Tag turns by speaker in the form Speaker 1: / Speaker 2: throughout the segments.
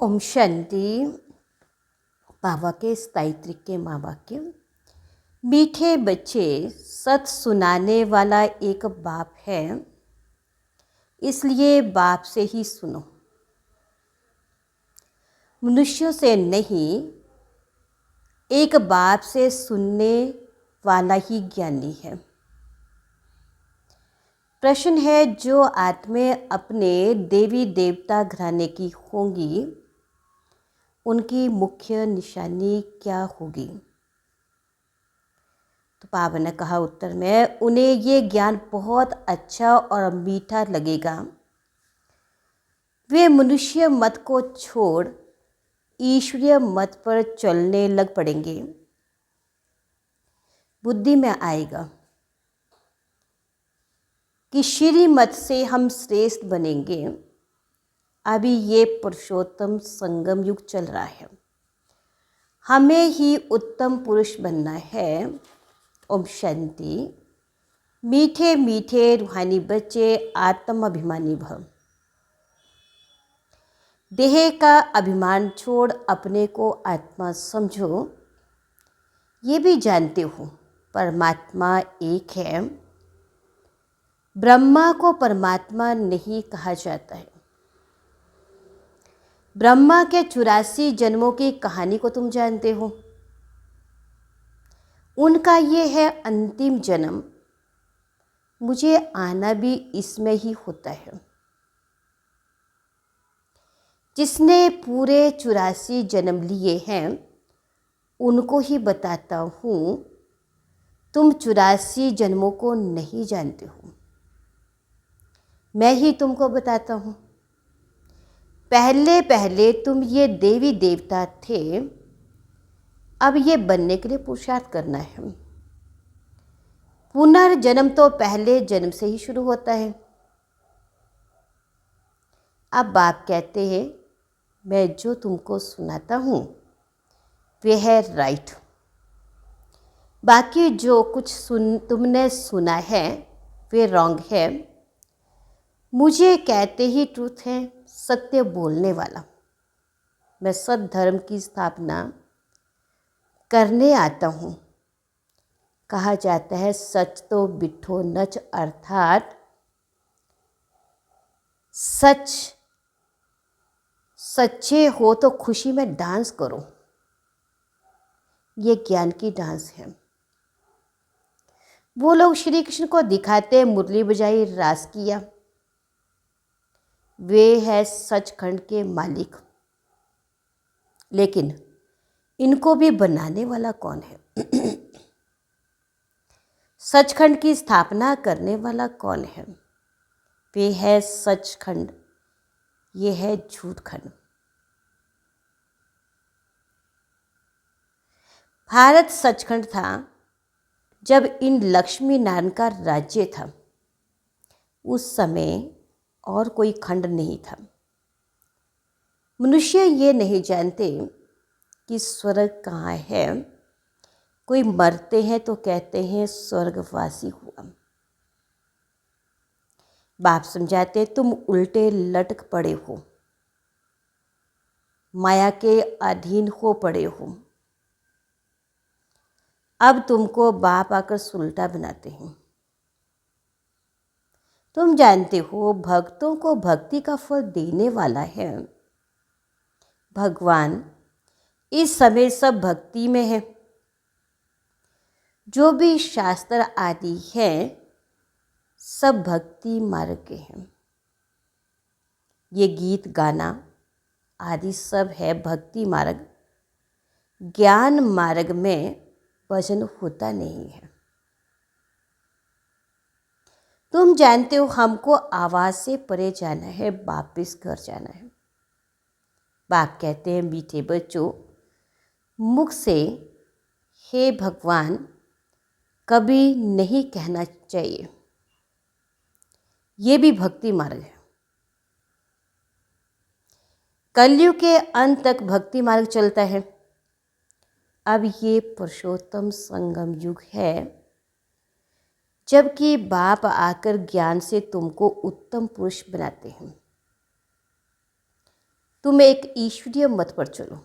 Speaker 1: ओम शांति। बाबा के स्थायित्व के माँ वाक्य। मीठे बच्चे, सत सुनाने वाला एक बाप है, इसलिए बाप से ही सुनो। मनुष्यों से नहीं, एक बाप से सुनने वाला ही ज्ञानी है। प्रश्न है, जो आत्में अपने देवी देवता घराने की होंगी, उनकी मुख्य निशानी क्या होगी? तो बाबा ने कहा उत्तर में, उन्हें ये ज्ञान बहुत अच्छा और मीठा लगेगा। वे मनुष्य मत को छोड़ ईश्वरीय मत पर चलने लग पड़ेंगे। बुद्धि में आएगा कि श्री मत से हम श्रेष्ठ बनेंगे। अभी ये पुरुषोत्तम संगम युग चल रहा है, हमें ही उत्तम पुरुष बनना है। ओम शांति। मीठे मीठे रूहानी बच्चे, आत्म अभिमानी भव। देह का अभिमान छोड़ अपने को आत्मा समझो। ये भी जानते हो परमात्मा एक है। ब्रह्मा को परमात्मा नहीं कहा जाता है। ब्रह्मा के 84 जन्मों की कहानी को तुम जानते हो। उनका ये है अंतिम जन्म। मुझे आना भी इसमें ही होता है। जिसने पूरे 84 जन्म लिए हैं, उनको ही बताता हूँ। तुम 84 जन्मों को नहीं जानते हो, मैं ही तुमको बताता हूँ। पहले पहले तुम ये देवी देवता थे, अब ये बनने के लिए पुरुषार्थ करना है। पुनर्जन्म तो पहले जन्म से ही शुरू होता है। अब बाप कहते हैं, मैं जो तुमको सुनाता हूँ वे है राइट। बाकी जो कुछ तुमने सुना है वे रॉन्ग है। मुझे कहते ही ट्रूथ है, सत्य बोलने वाला। मैं सत धर्म की स्थापना करने आता हूँ। कहा जाता है सच तो बिठो नच, अर्थात सच सच्चे हो तो खुशी में डांस करो। ये ज्ञान की डांस है। वो लोग श्री कृष्ण को दिखाते मुरली बजाई, रास किया। वे है सचखंड के मालिक। लेकिन इनको भी बनाने वाला कौन है? सचखंड की स्थापना करने वाला कौन है? वे है सचखंड, ये है झूठखंड। भारत सचखंड था जब इन लक्ष्मी नारायण का राज्य था। उस समय और कोई खंड नहीं था। मनुष्य ये नहीं जानते कि स्वर्ग कहाँ है। कोई मरते हैं तो कहते हैं स्वर्गवासी हुआ। बाप समझाते, तुम उल्टे लटक पड़े हो, माया के अधीन हो पड़े हो। अब तुमको बाप आकर सुलटा बनाते हैं। तुम जानते हो भक्तों को भक्ति का फल देने वाला है भगवान। इस समय सब भक्ति में है। जो भी शास्त्र आदि हैं सब भक्ति मार्ग के हैं। ये गीत गाना आदि सब है भक्ति मार्ग। ज्ञान मार्ग में भजन होता नहीं है। तुम जानते हो हमको आवाज़ से परे जाना है, वापिस घर जाना है। बाप कहते हैं, मीठे बच्चों, मुख से हे भगवान कभी नहीं कहना चाहिए। ये भी भक्ति मार्ग है। कलयुग के अंत तक भक्ति मार्ग चलता है। अब ये पुरुषोत्तम संगम युग है, जबकि बाप आकर ज्ञान से तुमको उत्तम पुरुष बनाते हैं। तुम एक ईश्वरीय मत पर चलो,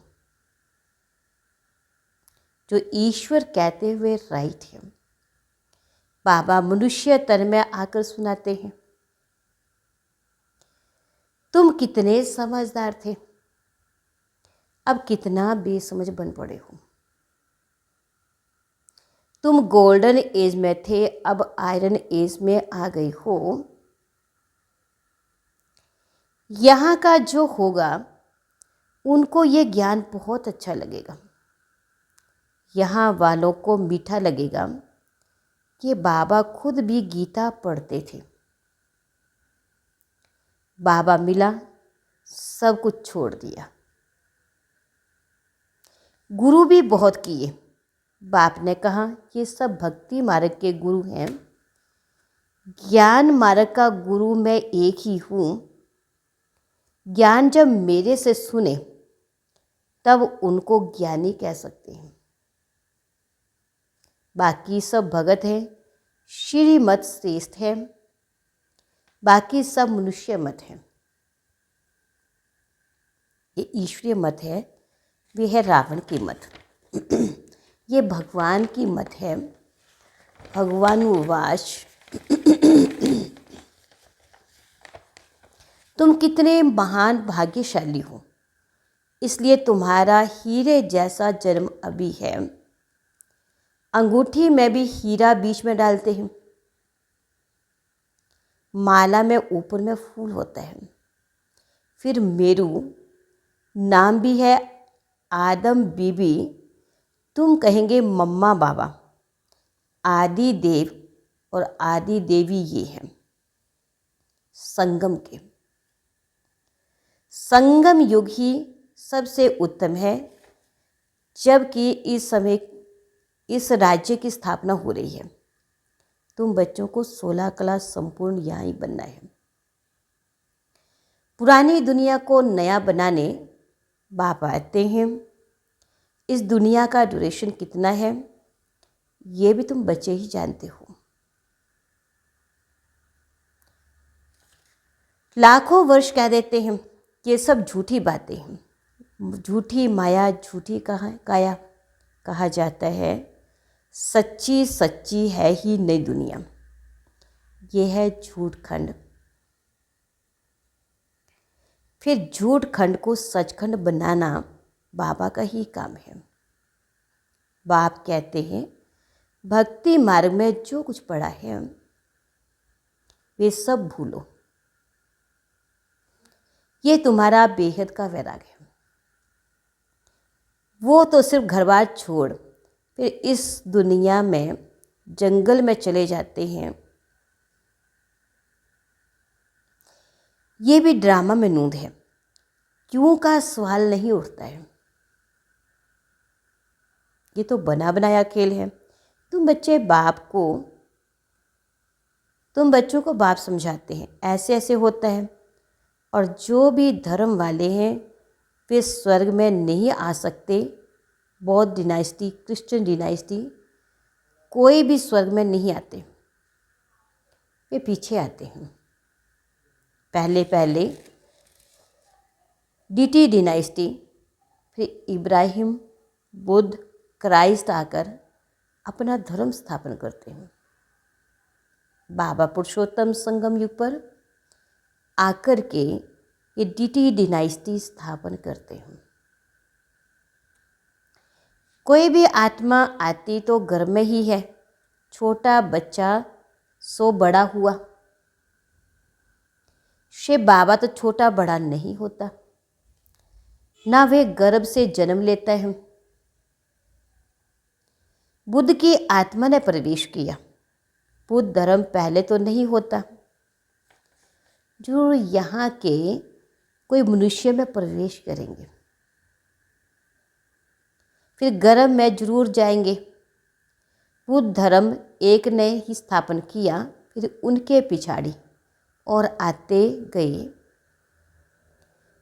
Speaker 1: जो ईश्वर कहते हुए राइट है। बाबा मनुष्य तन में आकर सुनाते हैं, तुम कितने समझदार थे, अब कितना बेसमझ बन पड़े हो। तुम गोल्डन एज में थे, अब आयरन एज में आ गई हो। यहाँ का जो होगा उनको ये ज्ञान बहुत अच्छा लगेगा। यहाँ वालों को मीठा लगेगा कि बाबा खुद भी गीता पढ़ते थे। बाबा मिला, सब कुछ छोड़ दिया। गुरु भी बहुत किए। बाप ने कहा ये सब भक्ति मार्ग के गुरु हैं, ज्ञान मार्ग का गुरु मैं एक ही हूँ। ज्ञान जब मेरे से सुने तब उनको ज्ञानी कह सकते हैं। बाकी सब भगत हैं, श्रीमत श्रेष्ठ है, बाकी सब मनुष्य मत हैं। ये ईश्वरीय मत है, वे है रावण की मत। ये भगवान की मत है। भगवान उवाच तुम कितने महान भाग्यशाली हो, इसलिए तुम्हारा हीरे जैसा जन्म अभी है। अंगूठी में भी हीरा बीच में डालते हैं, माला में ऊपर में फूल होता है। फिर मेरू नाम भी है, आदम बीबी तुम कहेंगे मम्मा बाबा। आदि देव और आदि देवी ये हैं संगम के। संगम युग ही सबसे उत्तम है, जबकि इस समय इस राज्य की स्थापना हो रही है। तुम बच्चों को 16 कला संपूर्ण यहाँ ही बनना है। पुरानी दुनिया को नया बनाने बाप आते हैं। इस दुनिया का ड्यूरेशन कितना है ये भी तुम बच्चे ही जानते हो। लाखों वर्ष कह देते हैं ये सब झूठी बातें हैं। झूठी माया, झूठी काया कहा जाता है। सच्ची सच्ची है ही नई दुनिया, ये है झूठ खंड। फिर झूठ खंड को सचखंड बनाना बाबा का ही काम है। बाप कहते हैं भक्ति मार्ग में जो कुछ पड़ा है वे सब भूलो, ये तुम्हारा बेहद का वैराग है। वो तो सिर्फ घर बार छोड़ फिर इस दुनिया में जंगल में चले जाते हैं। ये भी ड्रामा में नूंद है, क्यों का सवाल नहीं उठता है। ये तो बना बनाया खेल है। तुम बच्चों को बाप समझाते हैं ऐसे ऐसे होता है, और जो भी धर्म वाले हैं वे स्वर्ग में नहीं आ सकते। बौद्ध डिनाइस्टी, क्रिश्चियन डिनाइस्टी, कोई भी स्वर्ग में नहीं आते, वे पीछे आते हैं। पहले पहले डीटी डिनाइस्टी, फिर इब्राहिम, बुद्ध, क्राइस्ट आकर अपना धर्म स्थापन करते हैं। बाबा पुरुषोत्तम संगम युग पर आकर के ये डीटी डिनाइस्टी स्थापन करते हैं। कोई भी आत्मा आती तो घर में ही है। छोटा बच्चा सो बड़ा हुआ, शिव बाबा तो छोटा बड़ा नहीं होता, ना वे गर्भ से जन्म लेता है। बुद्ध की आत्मा ने प्रवेश किया। बुद्ध धर्म पहले तो नहीं होता, जो यहाँ के कोई मनुष्य में प्रवेश करेंगे, फिर गर्भ में जरूर जाएंगे। बुद्ध धर्म एक ने ही स्थापन किया, फिर उनके पिछाड़ी और आते गए,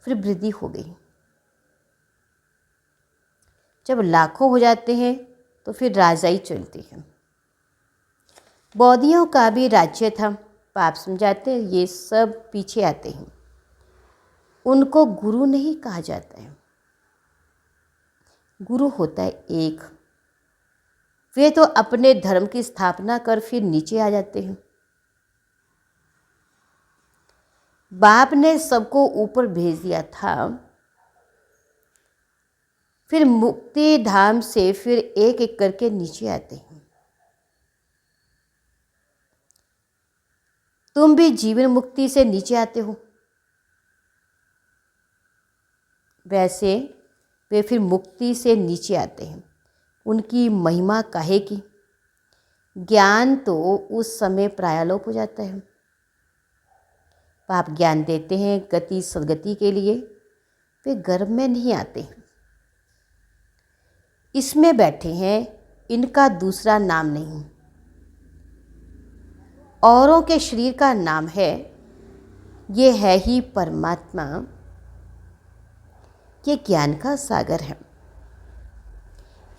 Speaker 1: फिर वृद्धि हो गई। जब लाखों हो जाते हैं तो फिर राजाई चलती है। बौद्धियों का भी राज्य था। पाप समझाते ये सब पीछे आते हैं। उनको गुरु नहीं कहा जाता है। गुरु होता है एक। वे तो अपने धर्म की स्थापना कर फिर नीचे आ जाते हैं। बाप ने सबको ऊपर भेज दिया था, फिर मुक्ति धाम से फिर एक एक करके नीचे आते हैं। तुम भी जीवन मुक्ति से नीचे आते हो, वैसे वे फिर मुक्ति से नीचे आते हैं। उनकी महिमा काहे की? ज्ञान तो उस समय प्रायलोप हो जाता है। आप ज्ञान देते हैं गति सदगति के लिए, वे गर्भ में नहीं आते। इसमें बैठे हैं, इनका दूसरा नाम नहीं। औरों के शरीर का नाम है, ये है ही परमात्मा। ये ज्ञान का सागर है।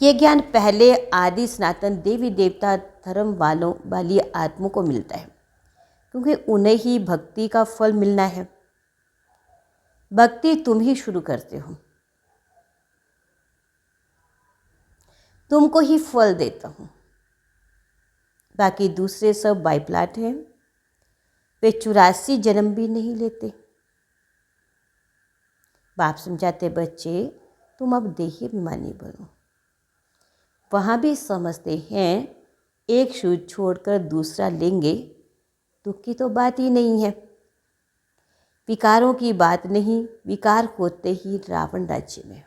Speaker 1: ये ज्ञान पहले आदि सनातन देवी देवता धर्म वाली आत्मों को मिलता है, क्योंकि उन्हें ही भक्ति का फल मिलना है। भक्ति तुम ही शुरू करते हो, तुमको ही फल देता हूँ। बाकी दूसरे सब बाइप्लाट हैं, वे 84 जन्म भी नहीं लेते। बाप समझाते, बच्चे तुम अब देही अभिमानी बनो। वहाँ भी समझते हैं एक शुद्ध छोड़कर दूसरा लेंगे, दुख की तो बात ही नहीं है। विकारों की बात नहीं, विकार होते ही रावण राज्य में।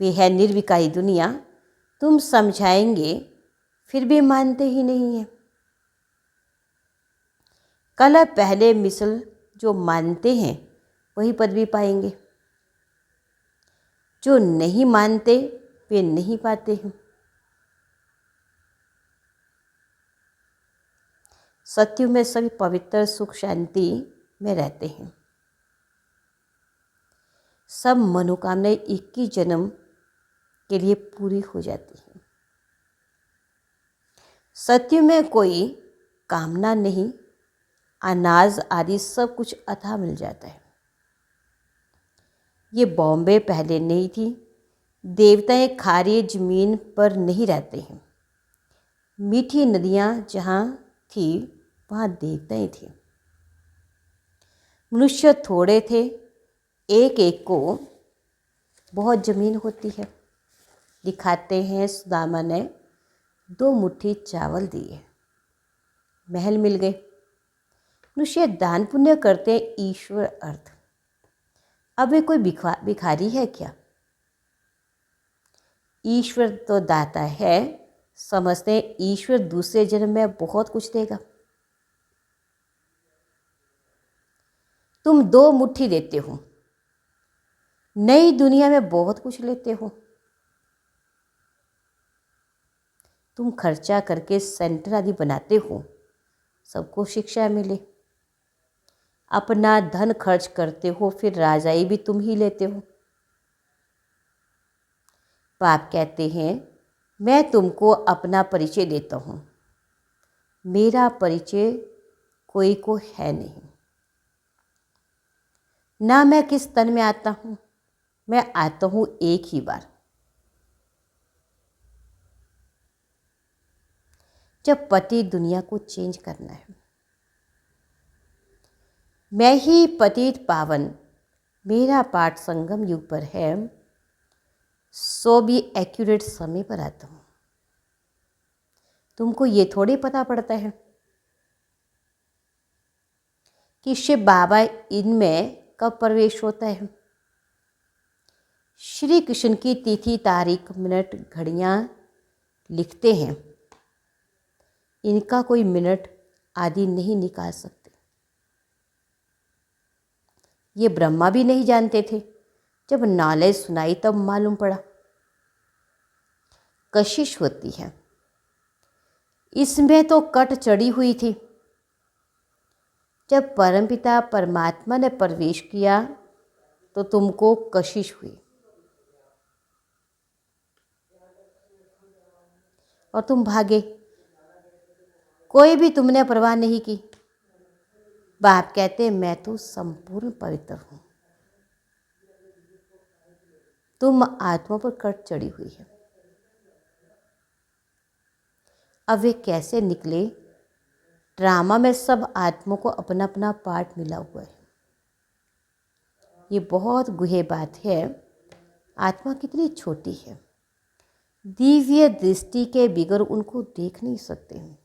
Speaker 1: वे है निर्विकारी दुनिया, तुम समझाएंगे फिर भी मानते ही नहीं है। कल पहले मिसल जो मानते हैं वही पदवी पाएंगे, जो नहीं मानते वे नहीं पाते हैं। सत्युग में सभी पवित्र सुख शांति में रहते हैं। सब मनोकामनाएं 21 जन्म के लिए पूरी हो जाती हैं। सत्युग में कोई कामना नहीं, अनाज आदि सब कुछ अथाह मिल जाता है। ये बॉम्बे पहले नहीं थी। देवताएं खारी जमीन पर नहीं रहते हैं। मीठी नदियाँ जहाँ थी वहाँ देवताएं थे। मनुष्य थोड़े थे, एक एक को बहुत जमीन होती है। दिखाते हैं सुदामा ने 2 मुट्ठी चावल दिए, महल मिल गए। मनुष्य दान पुण्य करते हैं ईश्वर अर्थ। अब ये कोई भिखारी है क्या? ईश्वर तो दाता है, समझते हैं ईश्वर दूसरे जन्म में बहुत कुछ देगा। तुम 2 मुट्ठी देते हो, नई दुनिया में बहुत कुछ लेते हो। तुम खर्चा करके सेंटर आदि बनाते हो, सबको शिक्षा मिले। अपना धन खर्च करते हो, फिर राजाई भी तुम ही लेते हो। बाप कहते हैं, मैं तुमको अपना परिचय देता हूँ। मेरा परिचय कोई को है नहीं। ना मैं किस तन में आता हूँ, मैं आता हूँ एक ही बार, जब पति दुनिया को चेंज करना है। मैं ही पतित पावन, मेरा पाठ संगम युग पर है, सो भी एक्यूरेट समय पर आता हूँ। तुमको ये थोड़ी पता पड़ता है कि शिव बाबा इनमें कब प्रवेश होता है। श्री कृष्ण की तिथि तारीख मिनट घड़ियाँ लिखते हैं, इनका कोई मिनट आदि नहीं निकाल सकते। ये ब्रह्मा भी नहीं जानते थे, जब नॉलेज सुनाई तब मालूम पड़ा। कशिश होती है, इसमें तो कट चढ़ी हुई थी। जब परमपिता परमात्मा ने प्रवेश किया तो तुमको कशिश हुई और तुम भागे। कोई भी तुमने परवाह नहीं की। बाप कहते हैं मैं तो संपूर्ण पवित्र हूँ, तुम आत्मा पर कट चढ़ी हुई है। अब वे कैसे निकले? ड्रामा में सब आत्माओं को अपना अपना पार्ट मिला हुआ है। ये बहुत गुहे बात है। आत्मा कितनी छोटी है, दिव्य दृष्टि के बिगर उनको देख नहीं सकते हैं।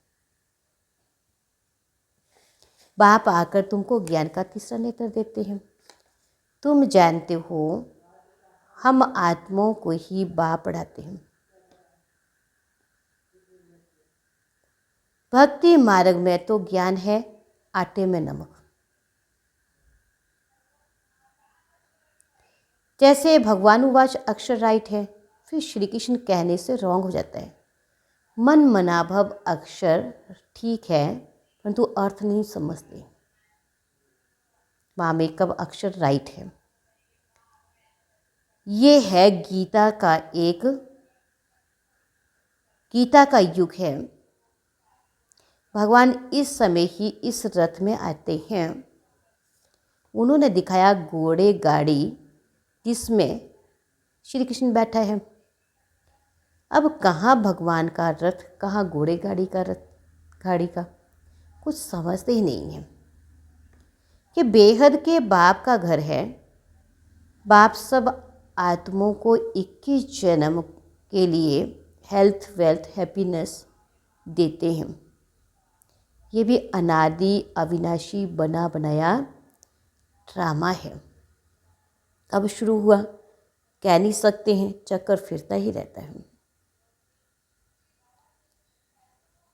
Speaker 1: बाप आकर तुमको ज्ञान का तीसरा नेत्र देते हैं। तुम जानते हो हम आत्माओं को ही बाप पढ़ाते हैं। भक्ति मार्ग में तो ज्ञान है आटे में नमक। जैसे भगवान उवाच अक्षर राइट है, फिर श्री कृष्ण कहने से रॉन्ग हो जाता है। मन मनाभव अक्षर ठीक है, परंतु अर्थ नहीं समझते। वहाँ में कब अक्षर राइट है। ये है गीता का युग है। भगवान इस समय ही इस रथ में आते हैं। उन्होंने दिखाया घोड़े गाड़ी जिसमें श्री कृष्ण बैठा है। अब कहाँ भगवान का रथ, कहाँ घोड़े गाड़ी का कुछ समझते ही नहीं है कि बेहद के बाप का घर है। बाप सब आत्माओं को 21 जन्म के लिए हेल्थ वेल्थ हैप्पीनेस देते हैं। ये भी अनादि अविनाशी बना बनाया ड्रामा है। कब शुरू हुआ कह नहीं सकते हैं, चक्कर फिरता ही रहता है।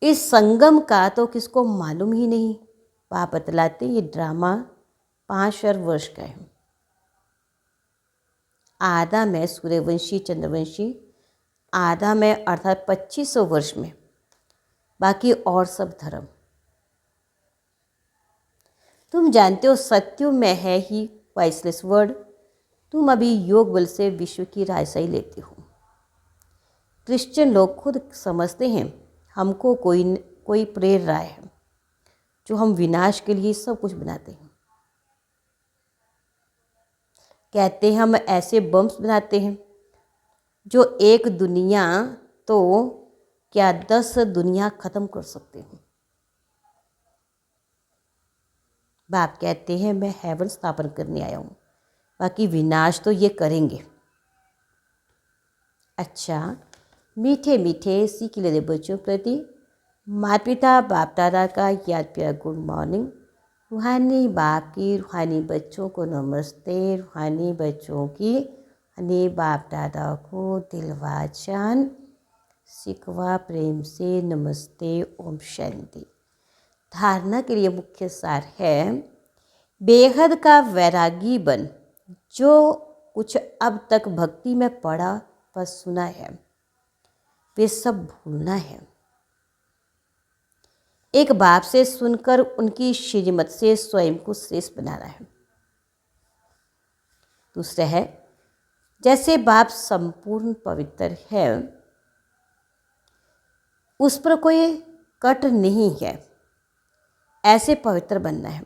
Speaker 1: इस संगम का तो किसको मालूम ही नहीं। बाप बतलाते ये ड्रामा 5 अरब वर्ष का है। आधा में सूर्यवंशी चंद्रवंशी, आधा में अर्थात 2500 वर्ष में, बाकी और सब धर्म। तुम जानते हो सत्युग में है ही वाइसलेस वर्ड। तुम अभी योग बल से विश्व की राजशाही लेते हो। क्रिश्चियन लोग खुद समझते हैं हमको कोई प्रेर रहा है जो हम विनाश के लिए सब कुछ बनाते हैं। कहते हैं हम ऐसे बम्स बनाते हैं जो एक दुनिया तो क्या 10 दुनिया ख़त्म कर सकते हैं। बाप कहते हैं मैं हेवन स्थापन करने आया हूँ, बाकी विनाश तो ये करेंगे। अच्छा, मीठे मीठे सीख लेते बच्चों प्रति माता पिता बाप दादा का याद प्यार गुड मॉर्निंग। रूहानी बाप की रूहानी बच्चों को नमस्ते। रूहानी बच्चों की रूहानी बाप दादा को दिलवाचान सिकवा प्रेम से नमस्ते। ओम शांति। धारणा के लिए मुख्य सार है बेहद का वैरागी बन। जो कुछ अब तक भक्ति में पढ़ा व सुना है वे सब भूलना है। एक बाप से सुनकर उनकी श्रीमत से स्वयं को श्रेष्ठ बनाना है। दूसरा है जैसे बाप संपूर्ण पवित्र है, उस पर कोई कट नहीं है, ऐसे पवित्र बनना है।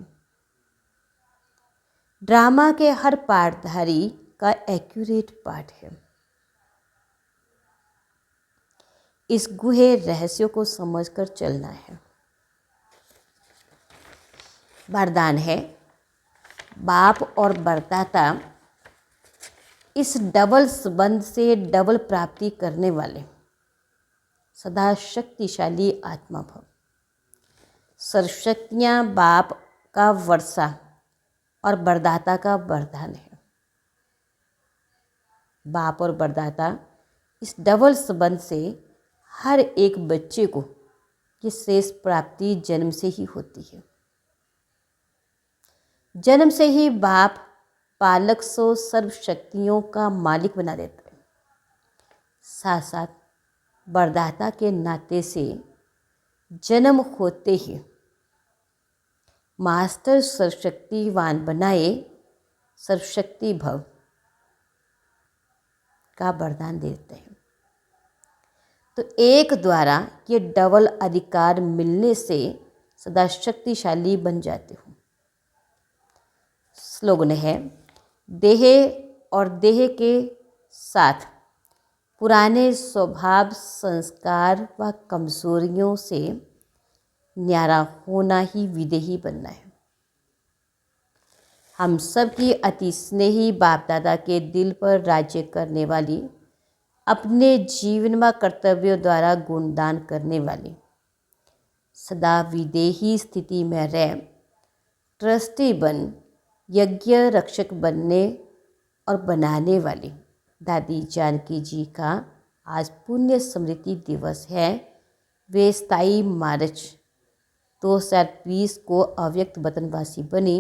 Speaker 1: ड्रामा के हर पाठधारी का एक्यूरेट पाठ है। इस गुहे रहस्यों को समझकर चलना है। वरदान है बाप और वरदाता इस डबल संबंध से डबल प्राप्ति करने वाले सदा शक्तिशाली आत्मा भव। सर्वशक्तियाँ बाप का वर्षा और वरदाता का वरदान है। बाप और वरदाता इस डबल संबंध से हर एक बच्चे को ये श्रेष्ठ प्राप्ति जन्म से ही होती है। जन्म से ही बाप पालक सो सर्व शक्तियों का मालिक बना देता है। साथ साथ वरदाता के नाते से जन्म होते ही मास्टर सर्वशक्तिवान बनाए सर्वशक्ति भव का वरदान देते हैं। तो एक द्वारा ये डबल अधिकार मिलने से सदा शक्तिशाली बन जाते हो। स्लोगन है, देह और देह के साथ पुराने स्वभाव, संस्कार व कमजोरियों से न्यारा होना ही विदेही बनना है। हम सब की अति स्नेही बाप दादा के दिल पर राज्य करने वाली, अपने जीवन व कर्तव्यों द्वारा गुणदान करने वाली, सदा विदेही स्थिति में रह ट्रस्टी बन यज्ञ रक्षक बनने और बनाने वाली दादी जानकी जी का आज पुण्य स्मृति दिवस है। वे 27 मार्च 2020 को अव्यक्त वतनवासी बने।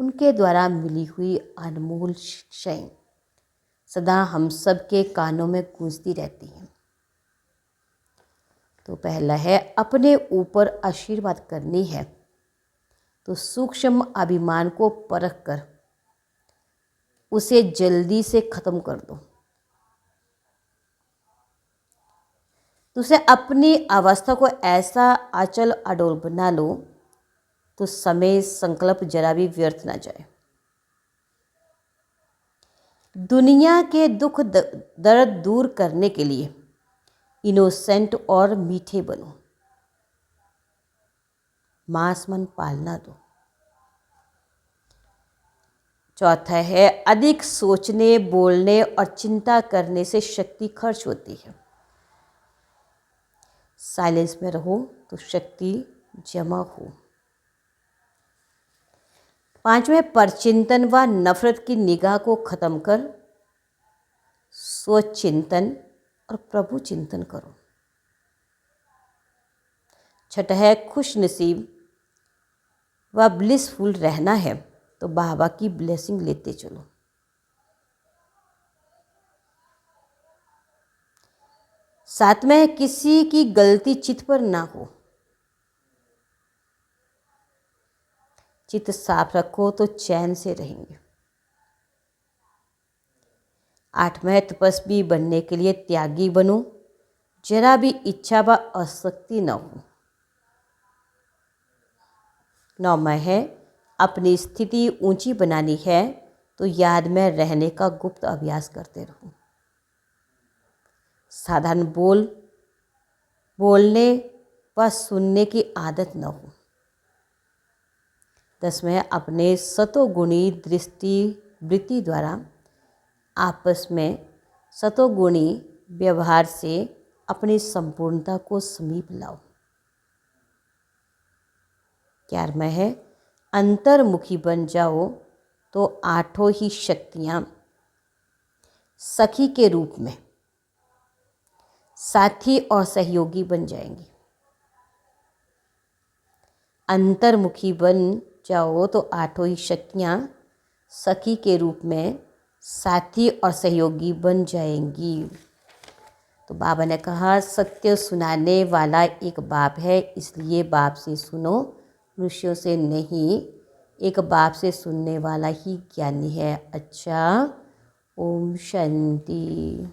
Speaker 1: उनके द्वारा मिली हुई अनमोल शिक्षाएं सदा हम सब के कानों में गूंजती रहती हैं। तो पहला है, अपने ऊपर आशीर्वाद करनी है तो सूक्ष्म अभिमान को परख कर उसे जल्दी से खत्म कर दो। दूसरे, अपनी अवस्था को ऐसा अचल अडोल बना लो तो समय संकल्प जरा भी व्यर्थ ना जाए। दुनिया के दुख दर्द दूर करने के लिए इनोसेंट और मीठे बनो, मांस मन पालना दो। चौथा है, अधिक सोचने, बोलने और चिंता करने से शक्ति खर्च होती है। साइलेंस में रहो तो शक्ति जमा हो। पांचवें, परचिंतन व नफरत की निगाह को खत्म कर स्वचिंतन और प्रभु चिंतन करो। छठा है, खुश नसीब व ब्लिसफुल रहना है तो बाबा की ब्लेसिंग लेते चलो। सातवें है, किसी की गलती चित्त पर ना हो। चित्त साफ रखो तो चैन से रहेंगे। आठवें, तपस्वी बनने के लिए त्यागी बनो, जरा भी इच्छा व आसक्ति न हो। नौवां है, अपनी स्थिति ऊंची बनानी है तो याद में रहने का गुप्त अभ्यास करते रहो। साधारण बोलने व सुनने की आदत न हो। 10वें, अपने सतोगुणी दृष्टि वृत्ति द्वारा आपस में सतोगुणी व्यवहार से अपनी संपूर्णता को समीप लाओ। 11वां है, अंतर्मुखी बन जाओ तो आठों ही शक्तियाँ सखी के रूप में साथी और सहयोगी बन जाएंगी। अंतर्मुखी बन जाओ तो आठों ही शक्तियाँ सखी के रूप में साथी और सहयोगी बन जाएंगी। तो बाबा ने कहा, सत्य सुनाने वाला एक बाप है, इसलिए बाप से सुनो, मनुष्यों से नहीं। एक बाप से सुनने वाला ही ज्ञानी है। अच्छा, ओम शांति।